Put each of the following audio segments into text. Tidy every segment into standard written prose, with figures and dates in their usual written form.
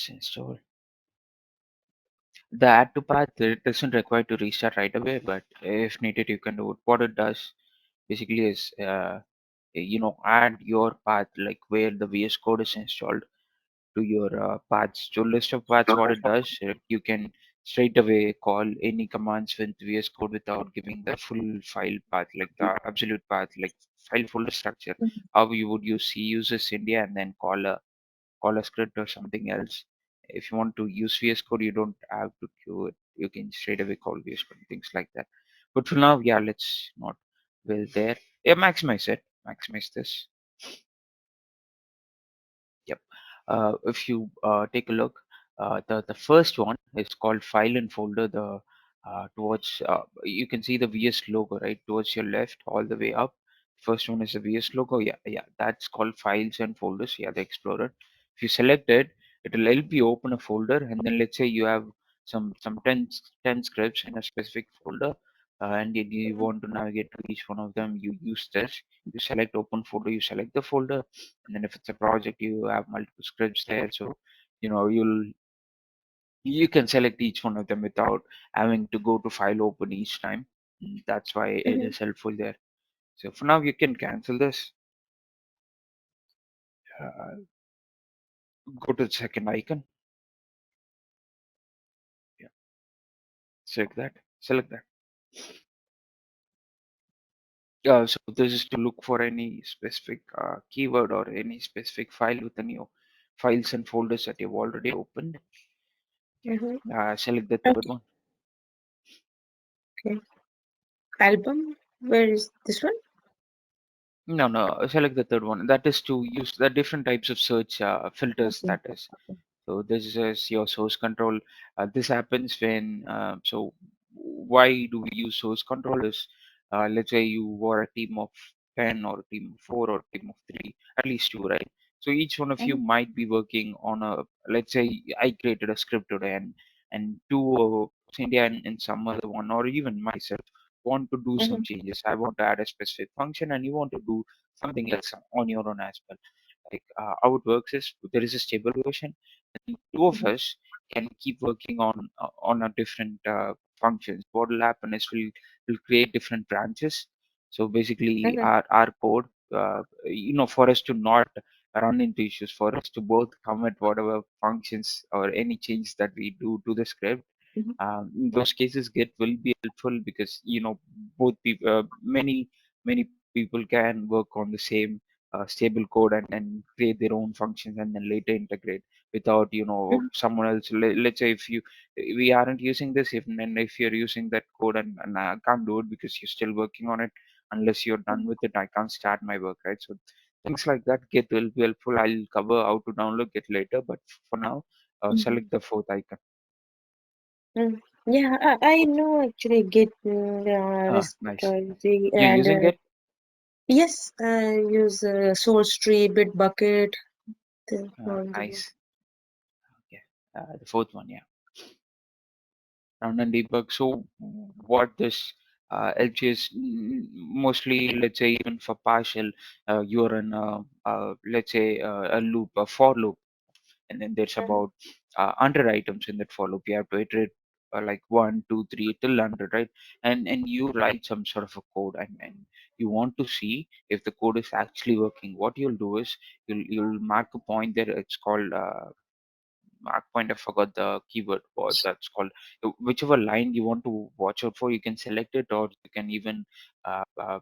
is installed. The add to path, it doesn't require to restart right away, but if needed, you can do it. What it does basically is, add your path, like where the VS Code is installed, to your paths. So list of paths, what it does, you can straight away call any commands with VS Code without giving the full file path, like the absolute path, like file folder structure. How you would use C uses India and then call a script or something else. If you want to use VS Code, you don't have to queue it. You can straight away call VS Code, things like that. But for now, yeah, let's not build there. Yeah, maximize it. Maximize this. Yep. If you take a look, the first one is called file and folder. The towards you can see the VS logo right towards your left, all the way up. First one is the VS logo. Yeah, yeah, that's called files and folders. Yeah, the Explorer. If you select it, it will help you open a folder, and then let's say you have some 10 scripts in a specific folder, and you want to navigate to each one of them. You use this. You select open folder. You select the folder, and then if it's a project, you have multiple scripts there, so you can select each one of them without having to go to file open each time. That's why it is helpful there. So for now, you can cancel this. uh, Go to the second icon. Yeah, select that. So this is to look for any specific keyword or any specific file within your files and folders that you've already opened. Select the third one. Okay. Album. Where is this one? No, select the third one. That is to use the different types of search filters. Okay. That is. So this is your source control. This happens when, why do we use source control is, let's say you were a team of 10 or a team of 4 or a team of 3, at least 2, right? So each one of you might be working on a, let's say I created a script today, and two India and some other one, or even myself, want to do some changes. I want to add a specific function and you want to do something else on your own as well. Like how it works is there is a stable version, and two of us can keep working on a different functions. What will happen is we'll create different branches. So basically, our code, for us to not run into issues, for us to both commit whatever functions or any change that we do to the script. In those cases, Git will be helpful because both people, many people can work on the same stable code and create their own functions and then later integrate without someone else. Let's say if we aren't using this, if you're using that code and I can't do it because you're still working on it, unless you're done with it, I can't start my work, right? So things like that, Git will be helpful. I'll cover how to download Git later, but for now, select the fourth icon. Yeah, I know actually Git Nice. repository You're and using it? yes, I use source tree, Bitbucket. All the Nice. Okay. The fourth one, yeah. Run and debug. So what this helps you is, mostly, let's say, even for partial, you're in let's say a loop, a for loop, and then there's about 100 items in that for loop. You have to iterate like 1, 2, 3 till 100, right? And you write some sort of a code, and you want to see if the code is actually working. What you'll do is you'll mark a point there. It's called mark point. I forgot the keyword what that's called. Whichever line you want to watch out for, you can select it, or you can even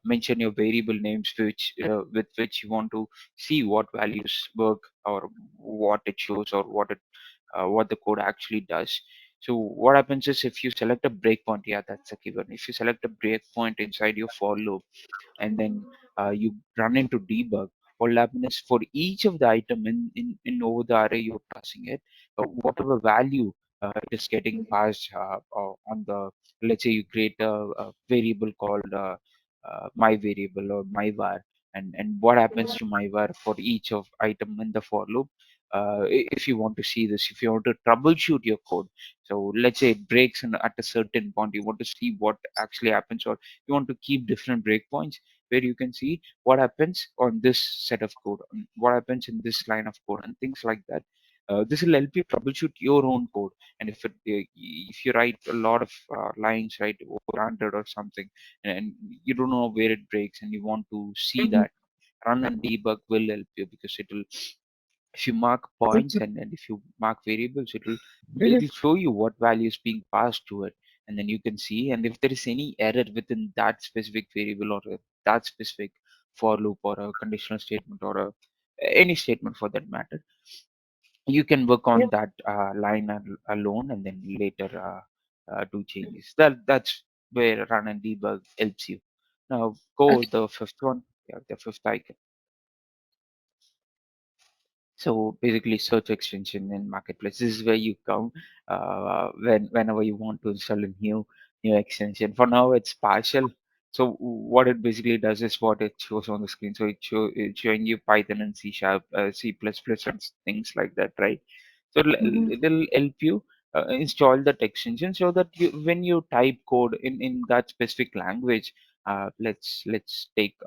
mention your variable names which with which you want to see what values work, or what it shows, or what the code actually does. So what happens is, if you select a breakpoint, yeah, that's a keyword. If you select a breakpoint inside your for loop, and then you run into debug, what will happen is, for each of the item in over the array you're passing it, whatever value it is getting passed on the, let's say you create a variable called my variable or my var, and what happens to my var for each of item in the for loop. If you want to see this, if you want to troubleshoot your code, so let's say it breaks at a certain point, you want to see what actually happens, or you want to keep different breakpoints where you can see what happens on this set of code, what happens in this line of code, and things like that. This will help you troubleshoot your own code. And if you write a lot of lines, right, over 100 or something, and you don't know where it breaks and you want to see Mhm. that, run and debug will help you, because it'll, if you mark points and if you mark variables, Mhm. it'll show you what value is being passed to it, and then you can see. And if there is any error within that specific variable, or that specific for loop, or a conditional statement, or any statement for that matter, you can work Yeah. on that line alone, and then later do changes. That's where run and debug helps you. Now go Okay. the fifth one. Yeah, the fifth icon. So basically, search extension in marketplace. This is where you come whenever you want to install a new extension. For now, it's partial. So what it basically does is what it shows on the screen. So it's showing you Python and C sharp, C plus plus, and things like that, right? So Mhm. it'll help you install that extension, so that when you type code in that specific language, let's take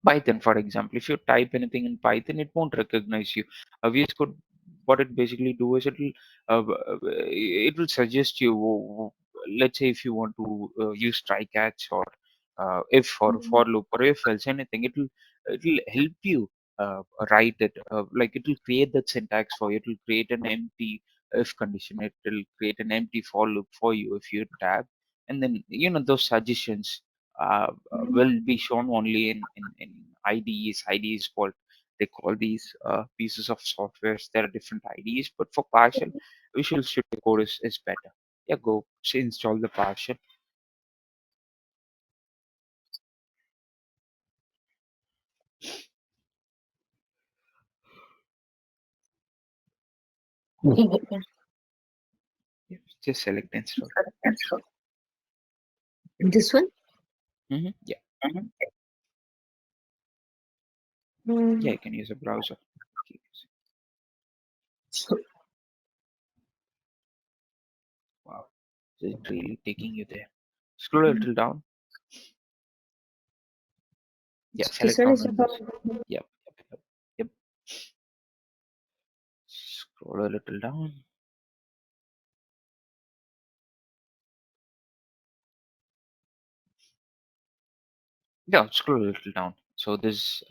Python, for example. If you type anything in Python, it won't recognize you. VS Code, what it basically do is it will suggest you. Let's say if you want to use try catch, or if for Mhm. loop, or if else anything, it'll help you write it. Like, it will create that syntax for you. It will create an empty if condition. It will create an empty for loop for you if you tab, and then those suggestions Mhm. will be shown only in IDEs. IDEs called, they call these pieces of softwares. There are different IDEs, but for partial, Visual Studio Code is better. Yeah, go install the partial. Yeah. Yeah, just select install. This one? Yeah, Mhm. yeah, you Mm. can use a browser. So, Wow, it's really taking you there. Scroll a mhm. little down. Yeah, This select one on is about. Windows. Yep, yep. Yep. Scroll a little down. Yeah, scroll a little down. So this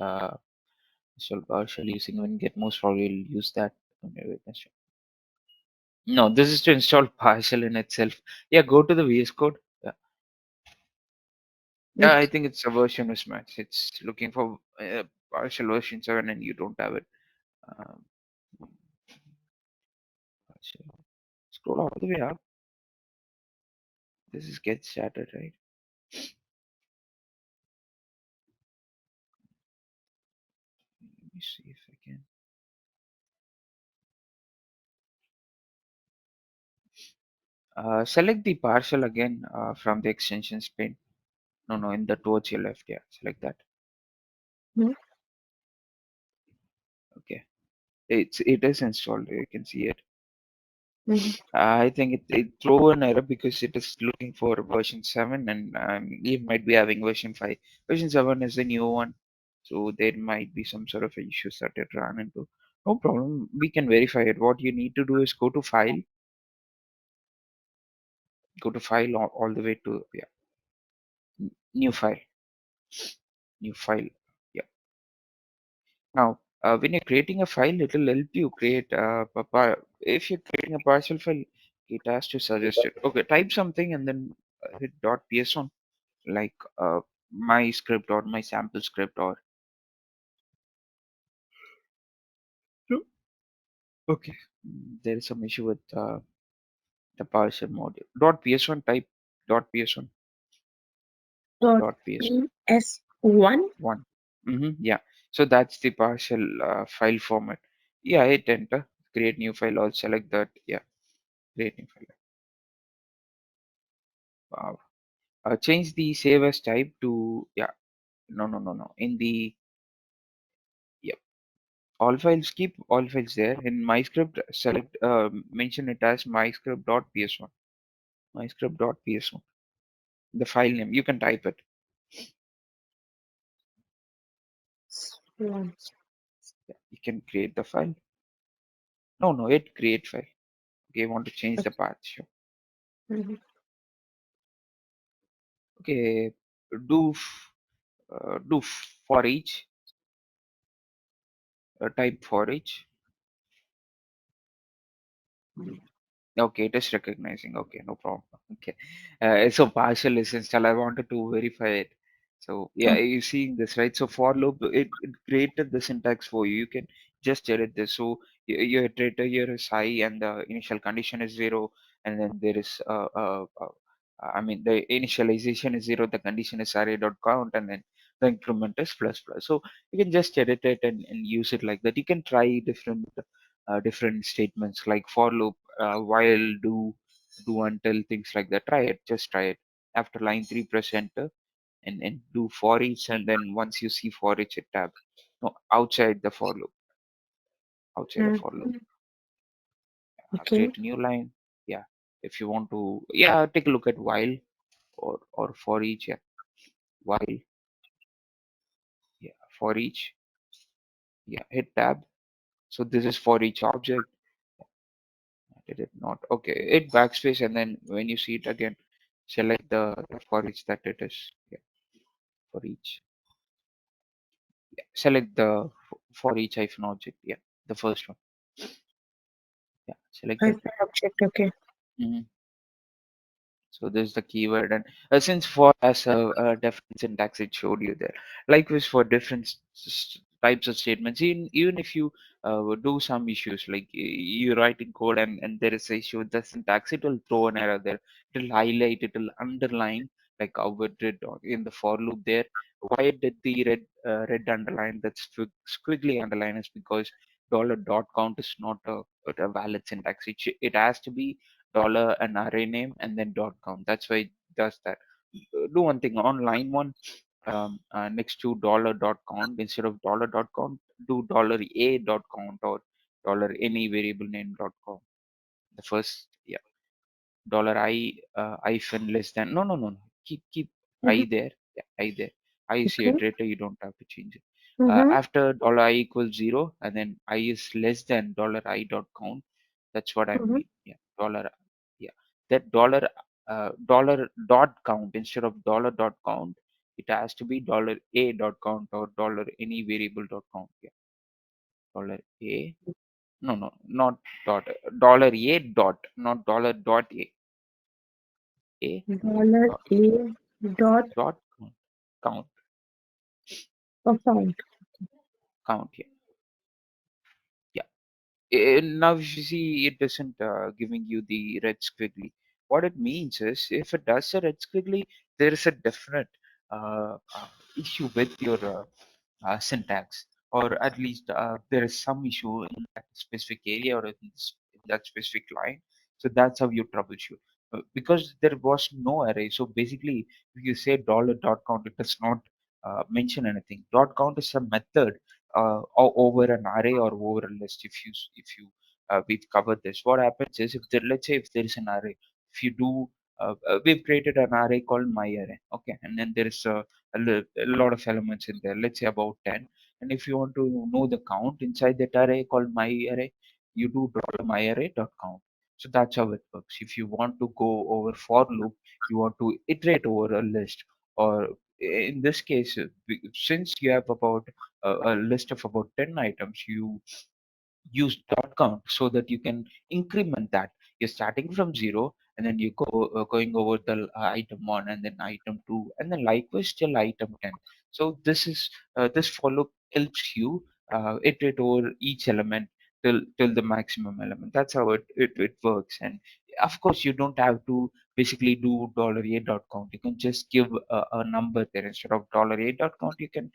so Powershell using when get most probably will use that. Okay, wait. No, this is to install Powershell in itself. Yeah, go to the VS Code. Yeah, yeah, I Okay. think it's a version mismatch. It's looking for Powershell version 7 and you don't have it. Um, PowerShell. Scroll all the way up. This is get started, right? Let me see if I can. Select the partial again from the extensions pane. No, in the towards your left. Yeah, select that. Mhm. Okay, it is installed. You can see it. Mhm. I think it throw an error because it is looking for version 7, and it might be having version 5. Version 7 is the new one, so there might be some sort of issues that it ran into. No problem. We can verify it. What you need to do is go to file all the way to, yeah, new file, new file. Yeah. Now, when you're creating a file, it will help you create if you're creating a partial file, it has to suggest it. Okay, type something and then hit .ps like my script or my sample script or no. Okay, there is some issue with the PowerShell module. .ps1 type .ps1 Dot .ps1 PS1. one. Yeah, so that's the PowerShell file format. Yeah, hit enter, create new file. I'll select that. Yeah, create new file. Wow. Change the save as type to, yeah, no. In the, yeah, all files, keep all files there. In my script, select mention it as myscript.ps1. myscript.ps1. The file name, you can type it. Mm. You can create the file. No, it create file. Okay, want to change the path? Sure. Mhm. Okay, do for each, type for each. Okay, it is recognizing. Okay, no problem. Okay, so partial is installed. I wanted to verify it. So yeah, Okay. you seeing this right? So for loop, it created the syntax for you. You can just edit this. So your iterator here is high, and the initial condition is 0, and then there is I mean the initialization is 0, the condition is array dot count, and then the increment is plus plus. So you can just edit it and use it like that. You can try different statements like for loop, while, do until, things like that. Try it, just try it. After line 3, press enter, and do for each, and then once you see for each, hit tab. No, outside the for loop, outside the Mm. for loop. Okay. Create a new line. Yeah, if you want to, yeah, take a look at while, or for each. Yeah, while, yeah, for each. Yeah, hit tab. So this is for each object. Did it not? Okay, hit backspace, and then when you see it again, select the for each that it is. Yeah, for each. Yeah, select the for each hyphen object. Yeah, the first one. Yeah, select I it. said object. Okay. Mhm. So this is the keyword, and since for as a different syntax, it showed you there. Likewise for different types of statements, even if you do some issues like you write in code, and there is a issue with the syntax, it will throw an error there. It will highlight, it will underline, like how it did in the for loop there. Why did the red underline, that's squiggly underline, is because dollar dot count is not a valid syntax. It has to be dollar an array name and then dot count. That's why it does that. Do one thing on line one, next to dollar dot count, instead of dollar dot count, do dollar a dot count, or dollar any variable name dot count. The first, yeah, dollar I hyphen less than. No. Keep Mm-hmm. I there. Yeah, I there. I is the Okay. iterator. You don't have to change it. Mm-hmm. After dollar I equals 0, and then I is less than dollar I dot count. That's what I Mm-hmm. mean. Yeah, dollar. Yeah, that dollar dot count, instead of dollar dot count, it has to be dollar a dot count, or dollar any variable dot count. Yeah, dollar a. No, not dot. Dollar a dot, not dollar dot a Dollar dot a dot dot count account. count. Yeah, yeah. Now if you see, it isn't giving you the red squiggly. What it means is, if it does a red squiggly, there is a definite issue with your syntax, or at least there is some issue in that specific area, or in that specific line. So that's how you troubleshoot. Because there was no array. So basically, if you say dollar dot count, it does not mention anything. Dot count is a method over an array or over a list. We've covered this. What happens is, if there, let's say if there is an array, if you do we've created an array called my array. Okay, and then there is a lot of elements in there, let's say about 10. And if you want to know the count inside that array called my array, you do dollar my array dot count. So that's how it works. If you want to go over for loop, you want to iterate over a list, or in this case, since you have about a list of about 10 items, you use dot count so that you can increment that. You're starting from 0, and then you going over the item 1, and then item 2, and then likewise till item 10. So this follow helps you iterate over each element till the maximum element. That's how it works. And of course, you don't have to basically do dollar a dot count. You can just give a number there. Instead of dollar a dot count, you can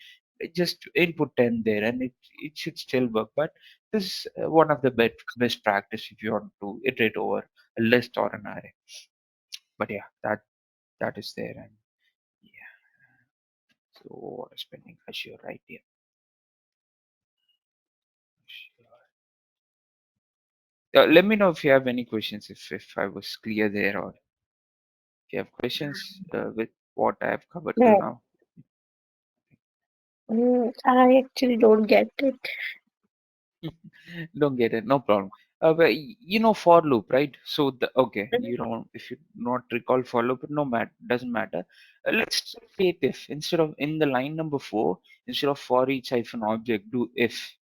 just input 10 there, and it should still work. But this is one of the best practice if you want to iterate over a list or an array. But yeah, that is there. And yeah, so what is pending? Sure, right here. Sure. Let me know if you have any questions, if I was clear there, or if you have questions with what I have covered till No, now. I actually don't get it. Don't get it, no problem. But you know for loop, right? So the okay, you don't if you not recall for loop, no matter doesn't matter. Let's create if instead of in the line number 4, instead of for each hyphen object, do if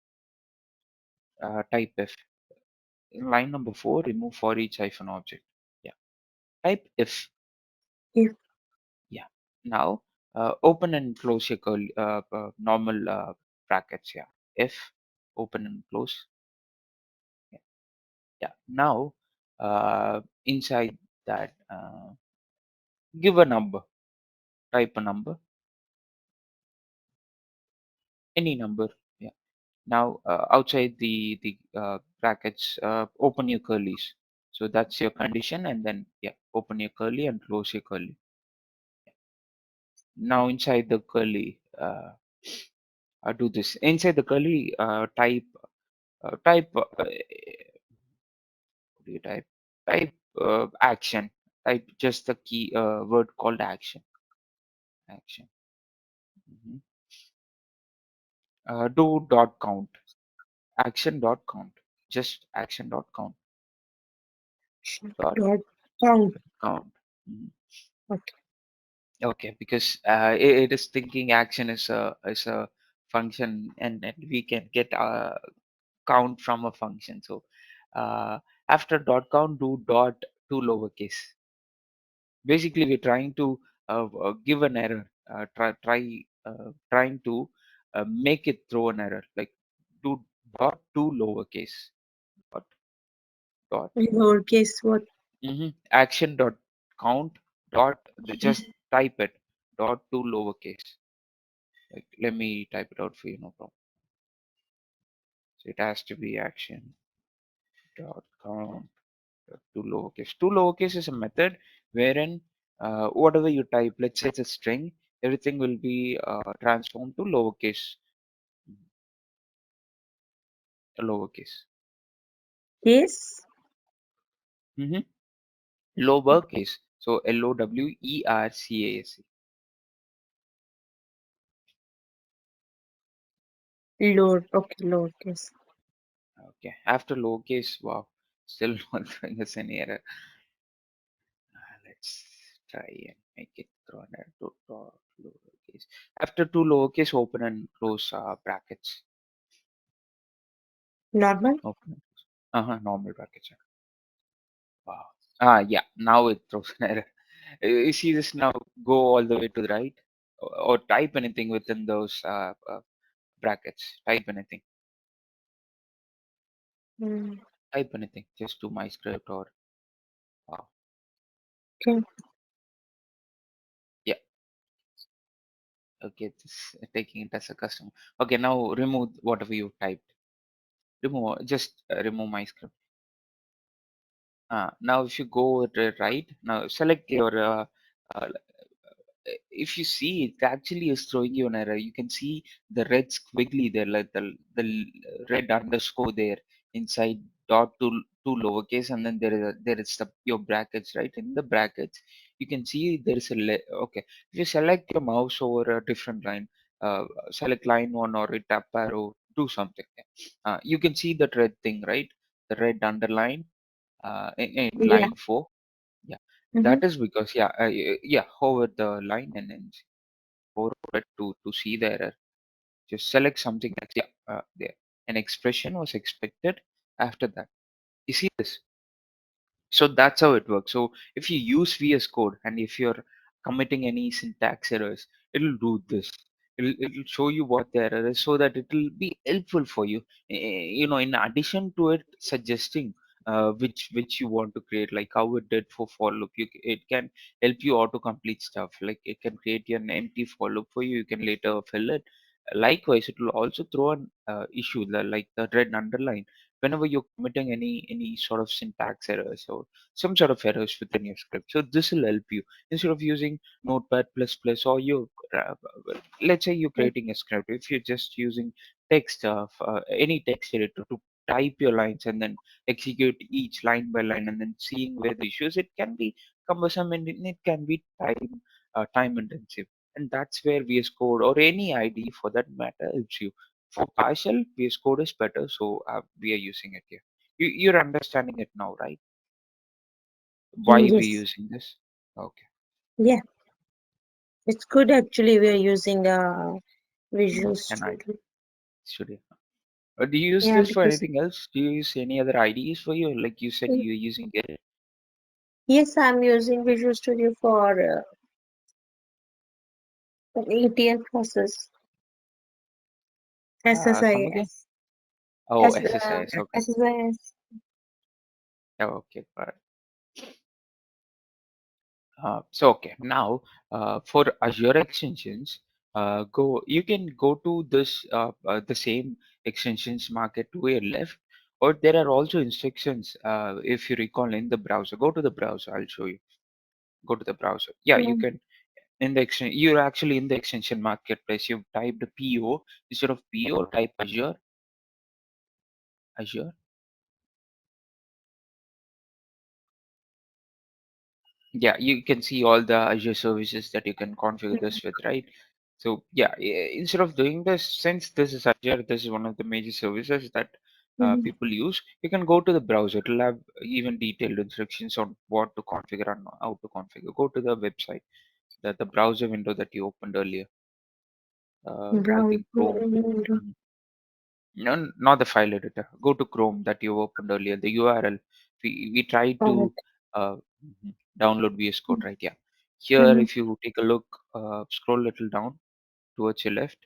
type if. In line number 4, remove for each hyphen object. Yeah, type if. If Yeah. Now open and close your normal brackets. Yeah. If open and close. Yeah. Yeah. Now inside that. Give a number, type a number, any number. Yeah. Now outside the brackets, open your curlies. So that's your condition, and then yeah, open your curly and close your curly. Now inside the curly, do this. Inside the curly, type. What do you type? Type action. Type just the key word called action. Action. Mhm. Do dot count. Action dot count. Just action dot count. Dot dot count. count. Mhm. Okay. Okay, because it is thinking action is a function, and we can get count from a function. So uh, after dot count, do dot to lowercase. Basically, we're trying to give an error. Trying to make it throw an error. Like do dot to lowercase. Dot dot. Lowercase what? Action dot count dot just type it dot to lowercase. Like, let me type it out for you, no problem. So it has to be action dot count to lowercase. To lowercase is a method wherein whatever you type, let's say it's a string, everything will be transformed to lowercase. Lowercase. Yes. Mm-hmm. Lowercase. So LOWERCASE. Lower. Okay. Lowercase. Okay. After lowercase, wow, still not showing us any error. Let's try and make it throw an error to lowercase. After two lowercase, open and close brackets. Normal. Open. Normal brackets. Yeah. Wow. Yeah. Now it throws an error. You see this now? Go all the way to the right, or type anything within those brackets. Type anything. Mm. Type anything. Just do my script or wow. Okay. Yeah. Okay. Just taking it as a custom. Okay. Now remove whatever you typed. Remove. Just remove my script. Now if you go to right, now select your uh, if you see it actually is throwing you an error. You can see the red squiggly there, like the red underscore there inside dot to lowercase, and then there is your brackets, right? In the brackets you can see there is okay. If you select your mouse over a different line, select line 1 or hit up arrow, do something. You can see that red thing, right? The red underline in Yeah. line 4. Yeah, Mm-hmm. that is because yeah, hover the line and then hover it to see the error. Just select something else. Yeah, there. An expression was expected after that. You see this? So that's how it works. So if you use VS Code and if you're committing any syntax errors, it'll do this. It'll show you what the error is so that it'll be helpful for you. In addition to it suggesting which you want to create, like how it did for loop, it can help you auto complete stuff. Like it can create an empty for loop for you. You can later fill it. Likewise, it will also throw an issue like the red underline whenever you're committing any sort of syntax errors or some sort of errors within your script. So this will help you instead of using Notepad plus plus or you let's say you're creating a script. If you're just using text any text editor to type your lines and then execute each line by line and then seeing where the issues, it can be cumbersome and it can be time intensive. And that's where VS Code or any IDE for that matter helps you. For partial, VS Code is better, so we are using it here. You're understanding it now, right? Why we Yes. using this? Okay. Yeah. It's good actually. We are using Visual And I Studio. studio. Do you use Yeah, this for because anything else? Do you use any other IDEs for you? Like you said, you're using it. yes, I'm using Visual Studio for ETL process. Come again? SSIS. Oh, SSIS. Okay. SSIS. Oh, okay. Got it. So okay, now for Azure extensions, go you can go to this the same extensions market to your left, or there are also instructions. If you recall in the browser, go to the browser. I'll show you. Go to the browser. Yeah, you Mm, can in the extension. You're actually in the extension marketplace. You've typed PO instead of PO. Type Azure. Azure. Yeah, you can see all the Azure services that you can configure mm, this with, right? So yeah, instead of doing this, since this is Azure, this is one of the major services that mhm. people use. You can go to the browser. It'll have even detailed instructions on what to configure and how to configure. Go to the website, the browser window that you opened earlier. I Browser think Chrome. window. Mhm. No, not the file editor. Go to Chrome that you opened earlier. The URL. We tried Oh, to download VS Code, okay. right? Yeah. Here, Mhm. if you take a look, scroll a little down towards your left.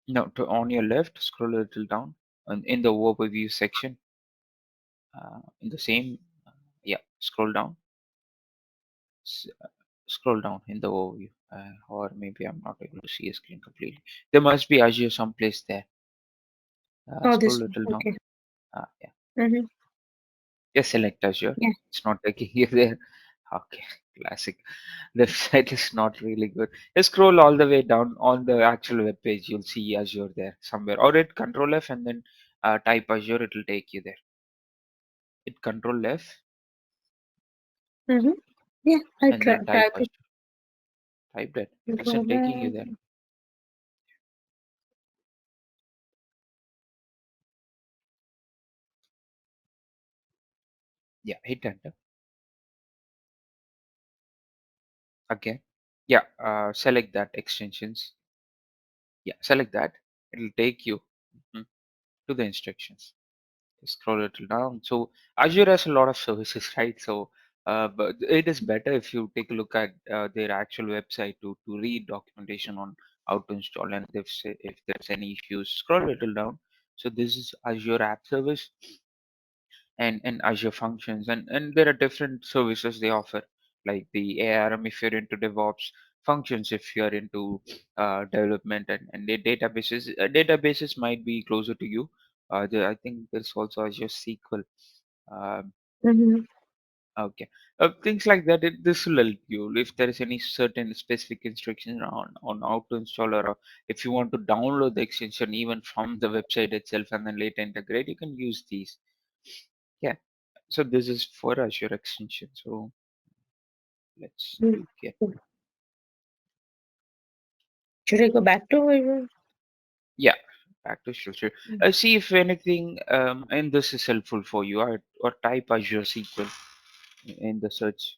No, on your left, scroll a little down, and in the overview section, in the same, yeah, scroll down, s- scroll down in the overview, or maybe I'm not able to see a screen completely. There must be Azure someplace there. Oh, Scroll this a one. little down. Okay. Yeah. Mm-hmm. Just select Azure. Yeah. It's not taking you there. Okay, classic. The site is not really good. Just scroll all the way down on the actual web page. You'll see Azure there somewhere. Or hit Control F and then type Azure. It'll take you there. Hit Control F Mm-hmm. Yeah, I and then type type it. Azure. Type that. Isn't taking you Control there. Yeah, hit Enter. Again. Yeah, select that extensions. Yeah, select that. It'll take you mhm, to the instructions. Scroll it down. So Azure has a lot of services, right? So, but it is better if you take a look at their actual website to read documentation on how to install and if there's any issues. Scroll a little down. So this is Azure App Service and Azure Functions, and there are different services they offer, like the ARM if you're into DevOps, Functions if you're into development, and the databases. Databases might be closer to you. I think there's also Azure SQL. Um, Mm-hmm. okay, things like that. This will help you if there is any certain specific instructions on how to install, or if you want to download the extension even from the website itself and then later integrate, you can use these. Yeah. So this is for Azure extension. So let's look at Should I go back to Visual? yeah, back to structure. See if anything in this is helpful for you, or type Azure SQL in the search.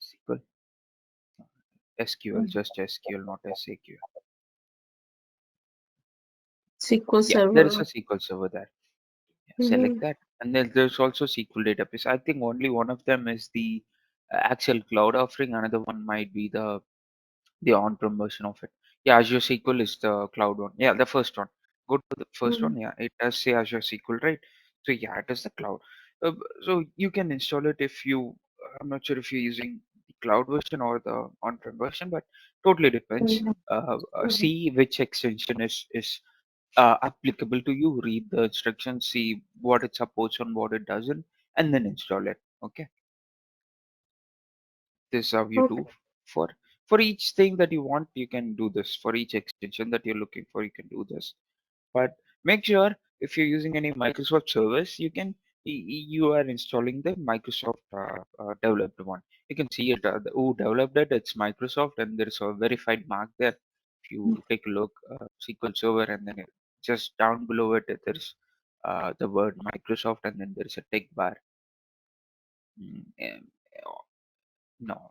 SQL, SQL, just SQL, not SAQ. SQL Yeah, there is Server. a SQL server there. Yeah, Mm-hmm. select that, and then there's also SQL database. I think only one of them is the actual cloud offering. Another one might be the on-prem version of it. Yeah, Azure SQL is the cloud one. Yeah, the first one. Go to the first Mm-hmm. one. Yeah, it does say Azure SQL, right? So yeah, it is the cloud. So you can install it if you. I'm not sure if you're using the cloud version or the on-prem version, but totally depends. Mm-hmm. See which extension is applicable to you. Read the instructions, see what it supports and what it doesn't, and then install it. Okay, this is how you Okay. do for for each thing that you want. You can do this for each extension that you're looking for. You can do this, but make sure if you're using any Microsoft service, you can You are installing the Microsoft developed one. You can see it. Who developed it? It's Microsoft, and there is a verified mark there. If you take a look, SQL Server, and then just down below it, there's the word Microsoft, and then there is a tick bar. Uh, no,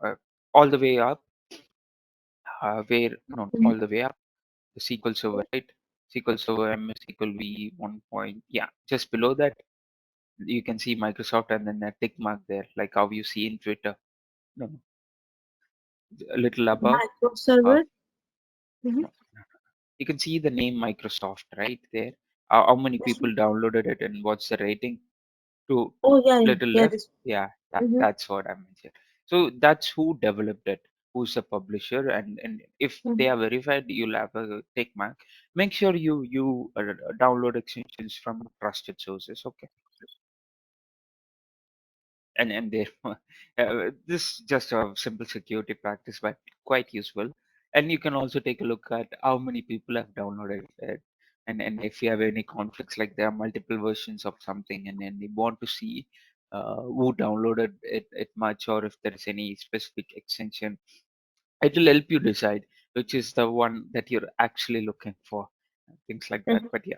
all the way up. Where not all the way up. The SQL Server, right? SQL Server MS SQL V 1 point. Yeah, just below that you can see Microsoft and then a tick mark there, like how you see in Twitter. No, no, a little above. Micro Uh, server. Mm-hmm. no, you can see the name Microsoft right there. How many Yes. people downloaded it and what's the rating? To Oh yeah, yeah, little yeah. left. This. Yeah, Mm-hmm. that's what I mentioned. So that's who developed it, who's the publisher, and if they Mm-hmm. are verified, you'll have a tick mark. Make sure you download extensions from trusted sources. Okay. And therefore this is just a simple security practice but quite useful, and you can also take a look at how many people have downloaded it, and if you have any conflicts, like there are multiple versions of something, and then you want to see who downloaded it much, or if there is any specific extension, it will help you decide which is the one that you're actually looking for, things like that. Mm-hmm. But yeah.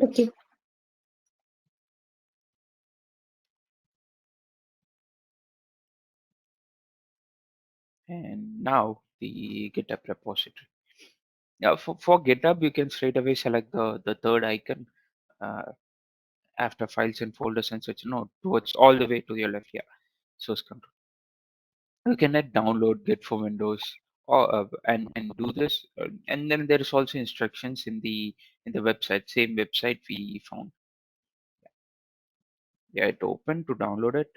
Okay. And now the GitHub repository. Yeah, for GitHub, you can straight away select the third icon uh, after files and folders and such. No, towards all the way to your left. Yeah, source control. You can hit download Git for Windows, or and do this. And then there is also instructions in the website, same website we found. Yeah, it open to download it.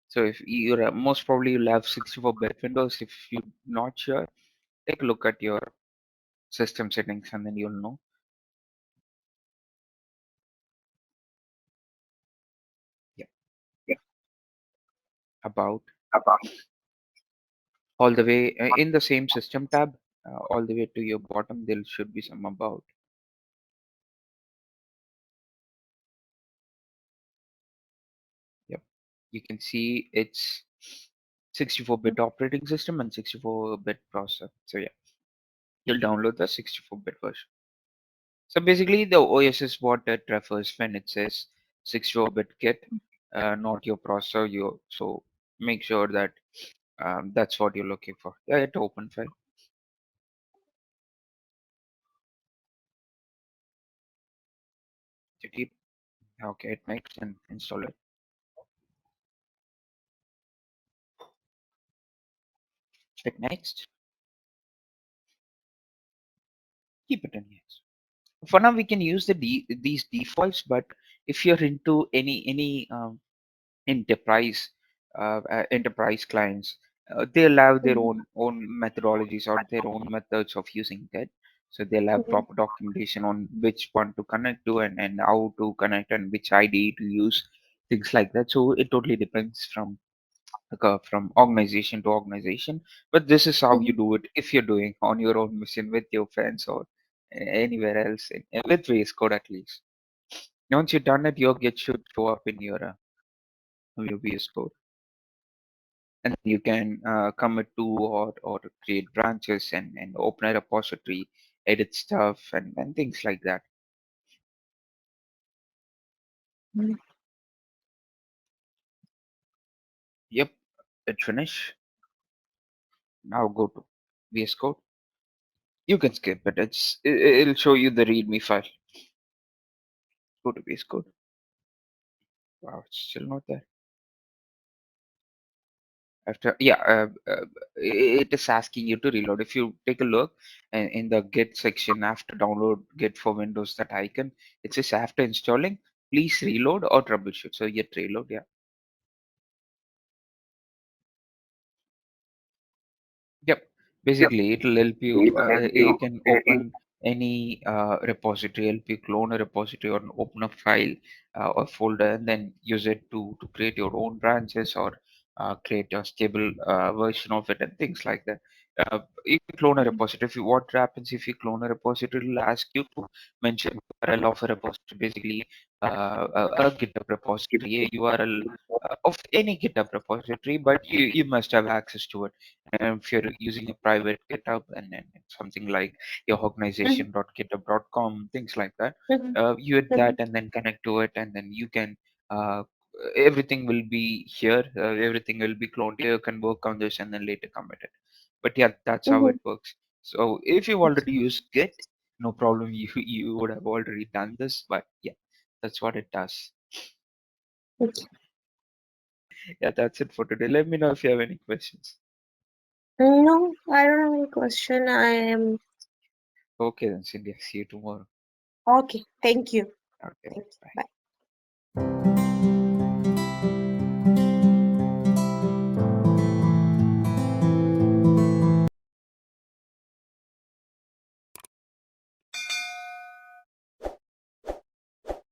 So if you're most probably you'll have 64-bit Windows. If you're not sure, take a look at your system settings and then you'll know. Yeah, about all the way in the same system tab, all the way to your bottom, there should be some about. Yep, you can see it's 64-bit operating system and 64-bit processor. So yeah, you'll download the 64-bit version. So basically, the OS is what it refers when it says 64-bit kit, not your processor. So make sure that that's what you're looking for. Yeah, it open file. Okay, it makes and install it. Click next. Keep it in yes. For now we can use these defaults, but if you're into any enterprise enterprise clients, they'll have their Mm-hmm. own methodologies or their own methods of using that. So they'll have Mm-hmm. proper documentation on which one to connect to, and how to connect and which ID to use, things like that. So it totally depends from organization to organization, but this is how you Mm-hmm. do it if you're doing on your own mission with your friends or anywhere else with VS Code at least. Once you've done it, your Git should show up in your VS Code, and you can commit to or create branches and open a repository, edit stuff, and things like that. Mm-hmm. Yep, it finish. Now go to VS Code. You can skip it. It'll show you the README file. Go to VS Code. Wow, it's still not there. After, yeah, it is asking you to reload. If you take a look in the Git section after download Git for Windows, that icon, it says after installing, please reload or troubleshoot. So yet reload, yeah. Yep. Basically, it'll help you. You can open any repository, help you clone a repository or open a file or folder, and then use it to create your own branches or create a stable version of it and things like that. You can clone a repository. If you, what happens if you clone a repository, it'll ask you to mention URL of a repository, basically a GitHub repository, a URL of any GitHub repository, but you must have access to it. And if you're using a private GitHub and then something like your Mhm. organization.github.com, things like that, Mhm. you hit that Mhm. and then connect to it, and then you can everything will be here. Everything will be cloned here. You can work on this and then later commit it. But yeah, that's how it Mhm. works. So if you've already used Git, no problem. You would have already done this. But yeah, that's what it does. Okay. Yeah, that's it for today. Let me know if you have any questions. No, I don't have any question. I am Okay then, Cindy. See you tomorrow. okay. Thank you. Okay, Thank you. bye. Bye.